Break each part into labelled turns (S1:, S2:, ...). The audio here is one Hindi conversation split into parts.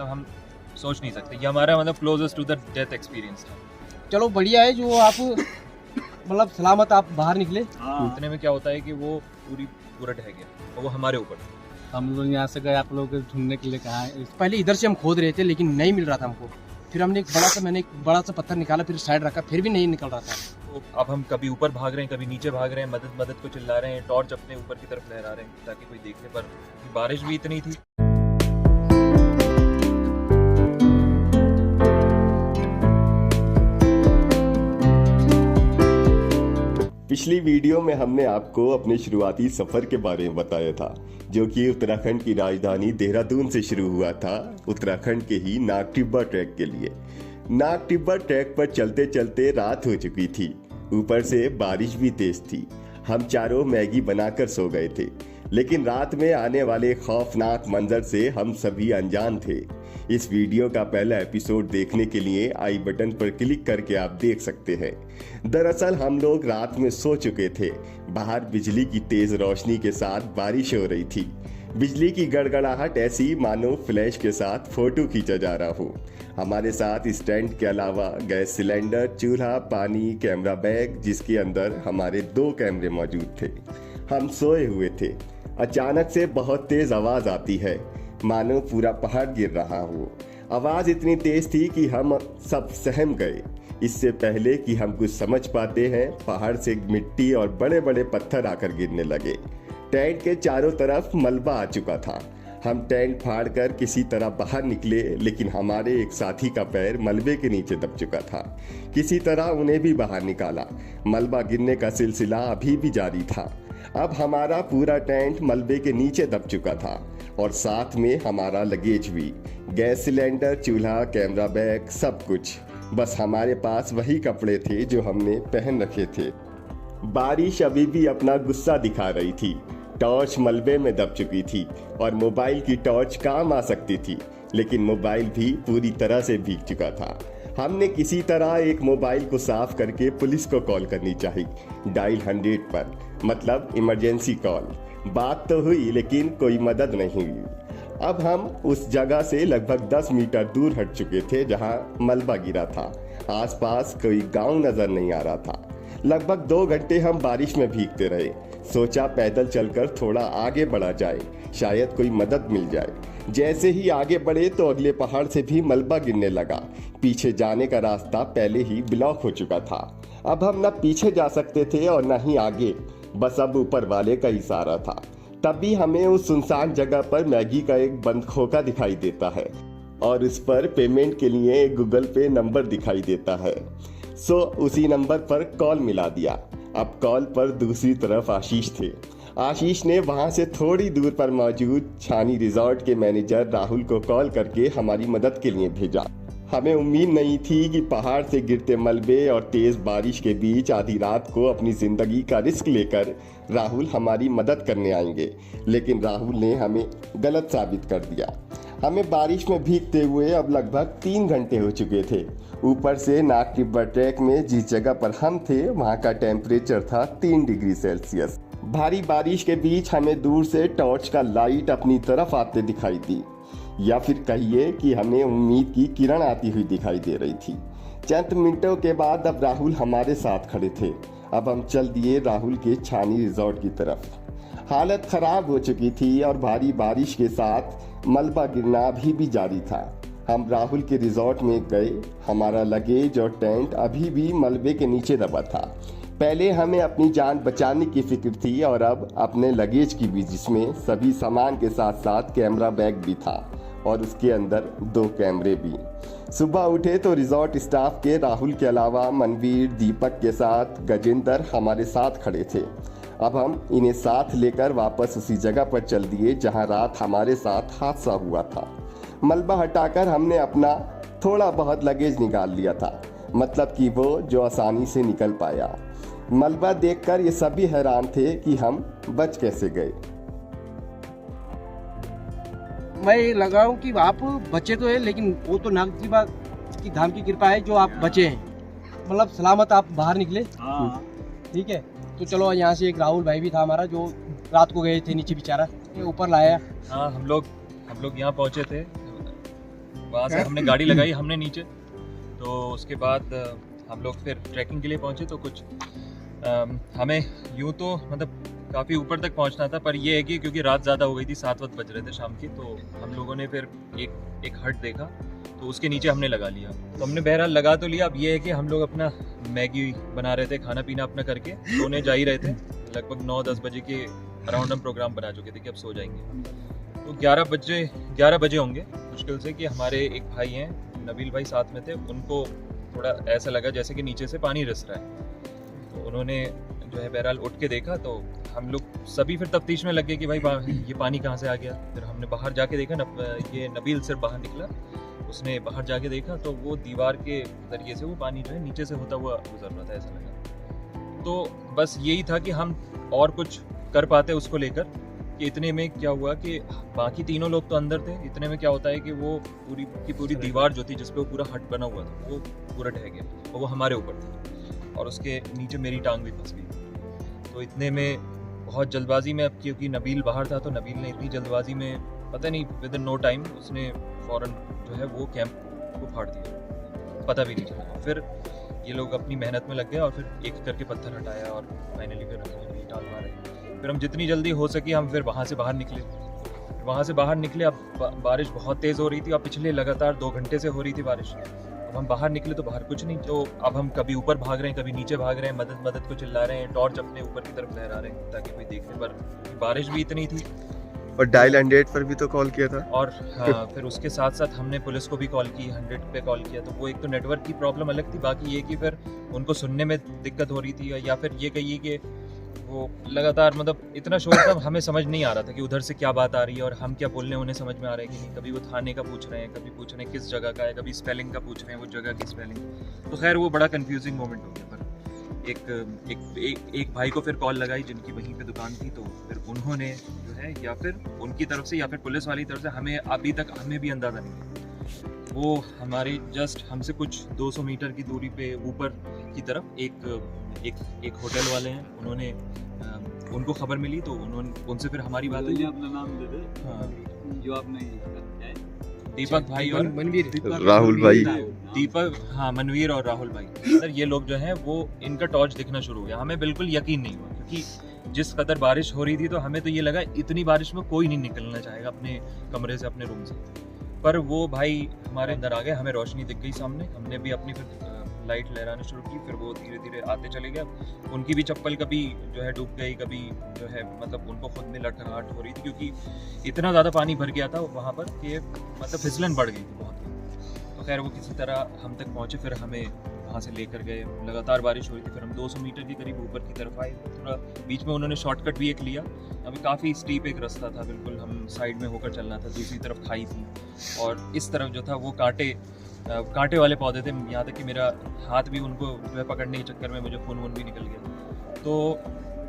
S1: मतलब हम सोच नहीं सकते। ये हमारा मतलब closest to the death experience था।
S2: चलो बढ़िया है जो आप मतलब सलामत आप बाहर निकले।
S1: इतने में क्या होता है कि वो पूरा ढह गया और वो हमारे ऊपर था।
S3: हम लोग यहाँ से गए, आप लोग को ढूंढने के लिए कहा है।
S2: पहले इधर से हम खोद रहे थे लेकिन नहीं मिल रहा था हमको। फिर हमने मैंने एक बड़ा सा पत्थर निकाला, फिर साइड रखा, फिर भी नहीं निकल रहा था।
S1: तो अब हम कभी ऊपर भाग रहे हैं, कभी नीचे भाग रहे हैं, मदद मदद को चिल्ला रहे हैं, टॉर्च अपने ऊपर की तरफ लहरा रहे हैं ताकि कोई देखे, पर बारिश भी इतनी थी।
S4: पिछली वीडियो में हमने आपको अपने शुरुआती सफर के बारे में बताया था, जो कि उत्तराखंड की राजधानी देहरादून से शुरू हुआ था, उत्तराखंड के ही नाग टिब्बा ट्रैक के लिए। नाग टिब्बा ट्रैक पर चलते चलते रात हो चुकी थी, ऊपर से बारिश भी तेज थी। हम चारों मैगी बनाकर सो गए थे, लेकिन रात में आने वाले खौफनाक मंजर से हम सभी अनजान थे। इस वीडियो का पहला एपिसोड देखने के लिए आई बटन पर क्लिक करके आप देख सकते हैं। दरअसल हम लोग रात में सो चुके थे। बाहर बिजली की तेज रोशनी के साथ बारिश हो रही थी। बिजली की गड़गड़ाहट ऐसी मानो फ्लैश के साथ फोटो खींचा जा रहा हो। हमारे साथ इस टेंट के अलावा गैस सिलेंडर, चूल्हा, पानी, कैमरा बैग, जिसके अंदर हमारे 2 कैमरे मौजूद थे। हम सोए हुए थे। अचानक से बहुत तेज आवाज आती है, मानो पूरा पहाड़ गिर रहा हो। आवाज इतनी तेज थी कि हम सब सहम गए। इससे पहले कि हम कुछ समझ पाते हैं, पहाड़ से मिट्टी और बड़े बड़े पत्थर आकर गिरने लगे। टेंट के चारों तरफ मलबा आ चुका था। हम टेंट फाड़कर किसी तरह बाहर निकले, लेकिन हमारे एक साथी का पैर मलबे के नीचे दब चुका था। किसी तरह उन्हें भी बाहर निकाला। मलबा गिरने का सिलसिला अभी भी जारी था। अब हमारा पूरा टेंट मलबे के नीचे दब चुका था और साथ में हमारा लगेज भी, गैस सिलेंडर, चूल्हा, कैमरा बैग, सब कुछ। बस हमारे पास वही कपड़े थे जो हमने पहन रखे थे। बारिश अभी भी अपना गुस्सा दिखा रही थी। टॉर्च मलबे में दब चुकी थी और मोबाइल की टॉर्च काम आ सकती थी, लेकिन मोबाइल भी पूरी तरह से भीग चुका था। हमने किसी तरह एक मोबाइल को साफ करके पुलिस को कॉल करनी चाहिए, डायल 100 पर, मतलब इमरजेंसी कॉल। बात तो हुई लेकिन कोई मदद नहीं हुई। अब हम उस जगह से लगभग 10 मीटर दूर हट चुके थे जहां मलबा गिरा था। आसपास कोई गांव नजर नहीं आ रहा था। लगभग 2 घंटे हम बारिश में भीगते रहे। सोचा पैदल चलकर थोड़ा आगे बढ़ा जाए, शायद कोई मदद मिल जाए। जैसे ही आगे बढ़े तो अगले पहाड़ से भी मलबा गिरने लगा। पीछे जाने का रास्ता पहले ही ब्लॉक हो चुका था। अब हम न पीछे जा सकते थे और न ही आगे, बस अब ऊपर वाले का इशारा था। तभी हमें उस सुनसान जगह पर मैगी का एक बंद खोखा दिखाई देता है और उस पर पेमेंट के लिए एक गूगल पे नंबर दिखाई देता है। सो उसी नंबर पर कॉल मिला दिया। अब कॉल पर दूसरी तरफ आशीष थे। आशीष ने वहां से थोड़ी दूर पर मौजूद छानी रिजॉर्ट के मैनेजर राहुल को कॉल करके हमारी मदद के लिए भेजा। हमें उम्मीद नहीं थी कि पहाड़ से गिरते मलबे और तेज बारिश के बीच आधी रात को अपनी जिंदगी का रिस्क लेकर राहुल हमारी मदद करने आएंगे, लेकिन राहुल ने हमें गलत साबित कर दिया। हमें बारिश में भीगते हुए अब लगभग 3 घंटे हो चुके थे। ऊपर से नाग टिब्बा ट्रैक में जिस जगह पर हम थे वहाँ का टेम्परेचर था 3 डिग्री सेल्सियस। भारी बारिश के बीच हमें दूर से टॉर्च का लाइट अपनी तरफ आते दिखाई दी, या फिर कहिए कि हमें उम्मीद की किरण आती हुई दिखाई दे रही थी। चंद मिनटों के बाद अब राहुल हमारे साथ खड़े थे। अब हम चल दिए राहुल के छानी रिजॉर्ट की तरफ। हालत खराब हो चुकी थी और भारी बारिश के साथ मलबा गिरना अभी भी जारी था। हम राहुल के रिजॉर्ट में गए। हमारा लगेज और टेंट अभी भी मलबे के नीचे दबा था। पहले हमें अपनी जान बचाने की फिक्र थी और अब अपने लगेज की भी, जिसमें सभी सामान के साथ साथ कैमरा बैग भी था और उसके अंदर 2 कैमरे भी। सुबह उठे तो रिजॉर्ट स्टाफ के राहुल के अलावा मनवीर, दीपक के साथ गजेंद्र हमारे साथ खड़े थे। अब हम इन्हें साथ लेकर वापस उसी जगह पर चल दिए जहां रात हमारे साथ हादसा हुआ था। मलबा हटाकर हमने अपना थोड़ा बहुत लगेज निकाल लिया था, मतलब कि वो जो आसानी से निकल पाया। मलबा देखकर ये सभी हैरान थे कि हम बच कैसे गए।
S2: मैं लगा हूँ कि आप बचे तो है, लेकिन वो तो नाग टिब्बा की धाम की कृपा है जो आप बचे हैं, मतलब सलामत आप बाहर निकले। ठीक है, तो चलो यहाँ से एक राहुल भाई भी था हमारा जो रात को गए थे नीचे, बेचारा ऊपर लाया।
S1: हाँ, हम लोग यहाँ पहुँचे थे वहाँ से हमने गाड़ी लगाई हमने नीचे। तो उसके बाद हम लोग फिर ट्रैकिंग के लिए पहुँचे। तो कुछ हमें यूँ तो मतलब काफ़ी ऊपर तक पहुँचना था, पर ये है कि क्योंकि रात ज़्यादा हो गई थी, 7 बज रहे थे शाम की, तो हम लोगों ने फिर एक हट देखा तो उसके नीचे हमने लगा लिया। तो हमने बहरहाल लगा तो लिया। अब ये है कि हम लोग अपना मैगी बना रहे थे, खाना पीना अपना करके सोने जा ही रहे थे। लगभग 9-10 बजे के अराउंड हम प्रोग्राम बना चुके थे कि अब सो जाएंगे। तो 11 बजे होंगे मुश्किल से कि हमारे एक भाई हैं, नबील भाई साथ में थे, उनको थोड़ा ऐसा लगा जैसे कि नीचे से पानी रिस रहा है। तो उन्होंने जो है बहरहाल उठ के देखा। तो हम लोग सभी फिर तफ्तीश में लग गए कि भाई ये पानी कहाँ से आ गया। फिर हमने बाहर जाके देखा, ये नबील सिर्फ बाहर निकला, उसने बाहर जाके देखा तो वो दीवार के जरिए से वो पानी जो है नीचे से होता हुआ गुजर रहा था, ऐसा लगा। तो बस यही था कि हम और कुछ कर पाते उसको लेकर कि इतने में क्या हुआ कि बाकी तीनों लोग तो अंदर थे। इतने में क्या होता है कि वो पूरी की पूरी दीवार जो थी जिस पे वो पूरा हट बना हुआ था वो पूरा ढह गया और वो हमारे ऊपर था और उसके नीचे मेरी टांग भी फंस गई। तो इतने में बहुत जल्दबाजी में, अब क्योंकि नबील बाहर था तो नबील ने इतनी जल्दबाजी में पता नहीं विद इन नो टाइम उसने फ़ौरन जो है वो कैंप को फाड़ दिया, पता भी नहीं चला। फिर ये लोग अपनी मेहनत में लग गए और फिर एक करके पत्थर हटाया और फाइनली फिर हमने टाल मारे। फिर हम जितनी जल्दी हो सकी हम फिर वहाँ से बाहर निकले। अब बारिश बहुत तेज़ हो रही थी और पिछले लगातार 2 घंटे से हो रही थी बारिश। अब हम बाहर निकले तो बाहर कुछ नहीं। तो अब हम कभी ऊपर भाग रहे हैं, कभी नीचे भाग रहे हैं, मदद को चिल्ला रहे हैं, टॉर्च अपने ऊपर की तरफ लहरा रहे हैं ताकि कोई देखने पर। बारिश भी इतनी थी
S4: और डायल 100 पर भी तो कॉल किया था।
S1: और हाँ, फिर उसके साथ साथ हमने पुलिस को भी कॉल की, 100 पे कॉल किया। तो वो एक तो नेटवर्क की प्रॉब्लम अलग थी, बाकी ये कि फिर उनको सुनने में दिक्कत हो रही थी, या फिर ये कहिए कि वो लगातार मतलब इतना शोर था हमें समझ नहीं आ रहा था कि उधर से क्या बात आ रही है और हम क्या बोलने उन्हें समझ में आ रहा है कि नहीं। कभी वो थाने का पूछ रहे हैं, कभी पूछ रहे हैं किस जगह का है, कभी स्पेलिंग का पूछ रहे हैं वो जगह की स्पेलिंग। तो खैर वो बड़ा कंफ्यूजिंग मोमेंट हो गया। पर एक भाई को फिर कॉल लगाई जिनकी वहीं पे दुकान थी। तो फिर उन्होंने जो है या फिर उनकी तरफ से या फिर पुलिस वाली तरफ से, हमें अभी तक हमें भी अंदाज़ा नहीं है, वो हमारी जस्ट हमसे कुछ 200 मीटर की दूरी पे ऊपर की तरफ एक होटल वाले हैं, उन्होंने उनको खबर मिली तो उन्होंने उनसे फिर हमारी बात हुई।
S3: अपना नाम दे दे।
S1: हाँ,
S3: जो आपने
S1: दीपक भाई और
S4: राहुल भाई,
S1: दीपक, हाँ मनवीर और राहुल भाई। सर ये लोग जो हैं वो इनका टॉर्च दिखना शुरू हो गया। हमें बिल्कुल यकीन नहीं हुआ क्योंकि जिस कदर बारिश हो रही थी तो हमें तो ये लगा इतनी बारिश में कोई नहीं निकलना चाहेगा अपने कमरे से, अपने रूम से। पर वो भाई हमारे अंदर आ गए, हमें रोशनी दिख गई सामने, हमने भी अपनी फिर लाइट लहराना शुरू की। फिर वो धीरे धीरे आते चले गए। उनकी भी चप्पल कभी जो है डूब गई, कभी जो है मतलब उनको खुद में लटखटाहट हो रही थी क्योंकि इतना ज़्यादा पानी भर गया था वहाँ पर कि मतलब फिसलन बढ़ गई थी बहुत। तो खैर वो किसी तरह हम तक पहुँचे, फिर हमें वहाँ से लेकर गए। लगातार बारिश हो रही थी, फिर हम 200 मीटर के करीब ऊपर की तरफ आए। थोड़ा बीच में उन्होंने शॉर्टकट भी एक लिया। अभी काफ़ी स्टीप एक रास्ता था, बिल्कुल हम साइड में होकर चलना था। दूसरी तरफ खाई थी और इस तरफ जो था वो कांटे वाले पौधे थे, यहाँ तक कि मेरा हाथ भी उनको जो है पकड़ने के चक्कर में मुझे खून वून भी निकल गया। तो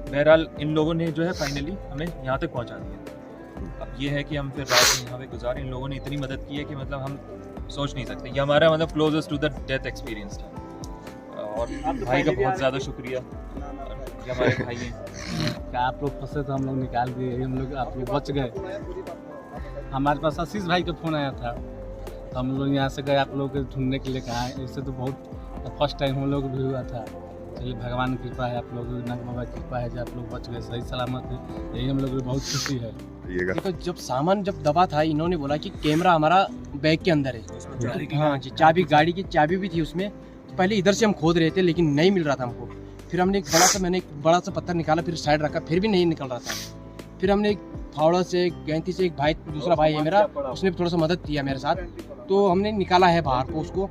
S1: बहरहाल इन लोगों ने जो है फाइनली हमें यहाँ तक पहुँचा दिया। अब ये है कि हम फिर रात यहाँ पे गुजारे। इन लोगों ने इतनी मदद की है कि मतलब हम सोच नहीं सकते। ये हमारा मतलब closest to the death experience था और भाई का बहुत ज़्यादा शुक्रिया, ये हमारे भाई हैं।
S3: क्या आप लोग फंसे तो हम लोग निकाल दिए, हम लोग आप लोग बच गए। हमारे पास आशीष भाई का फ़ोन आया था, तो हम लोग यहाँ से गए आप लोग को ढूंढने के लिए। कहा इससे तो बहुत फर्स्ट टाइम हम लोग भी हुआ था। चलिए भगवान की कृपा है, आप लोग नाग बाबा की कृपा है जो आप लोग बच गए सही सलामत है, यही हम लोग को बहुत खुशी है।
S2: देखो जब सामान जब दबा था, इन्होंने बोला कि कैमरा हमारा बैग के अंदर है। हाँ जी, चाबी गाड़ी की चाबी भी थी उसमें। तो पहले इधर से हम खोद रहे थे लेकिन नहीं मिल रहा था हमको। फिर हमने मैंने एक बड़ा सा पत्थर निकाला, फिर साइड रखा, फिर भी नहीं निकल रहा था। फिर हमने एक फावड़ा से, गैंती से, एक भाई दूसरा भाई है मेरा, उसने थोड़ा सा मदद किया मेरे साथ, तो हमने निकाला है बाहर को उसको।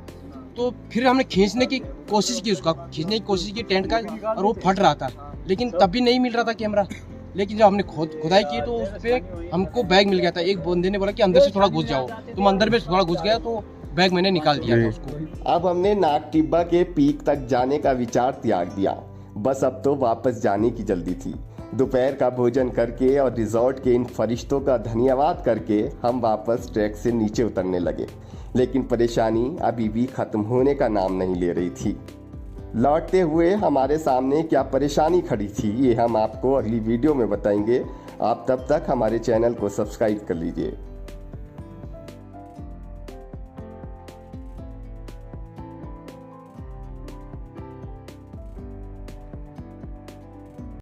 S2: तो फिर हमने खींचने की कोशिश की टेंट का, और वो फट रहा था लेकिन तब भी नहीं मिल रहा था कैमरा। लेकिन जब हमने खुदाई की तो उस पर हमको बैग मिल गया था। एक बंदे ने बोला कि अंदर से थोड़ा घुस जाओ, तुम अंदर में थोड़ा घुस गया तो बैग मैंने निकाल दिया था उसको।
S4: अब हमने नाग टिब्बा के पीक तक जाने का विचार त्याग दिया, बस अब तो वापस जाने की जल्दी थी। दोपहर का भोजन करके और रिजॉर्ट के इन फरिश्तों का धन्यवाद करके हम वापस ट्रैक से नीचे उतरने लगे, लेकिन परेशानी अभी भी खत्म होने का नाम नहीं ले रही थी। लौटते हुए हमारे सामने क्या परेशानी खड़ी थी ये हम आपको अगली वीडियो में बताएंगे। आप तब तक हमारे चैनल को सब्सक्राइब कर लीजिए।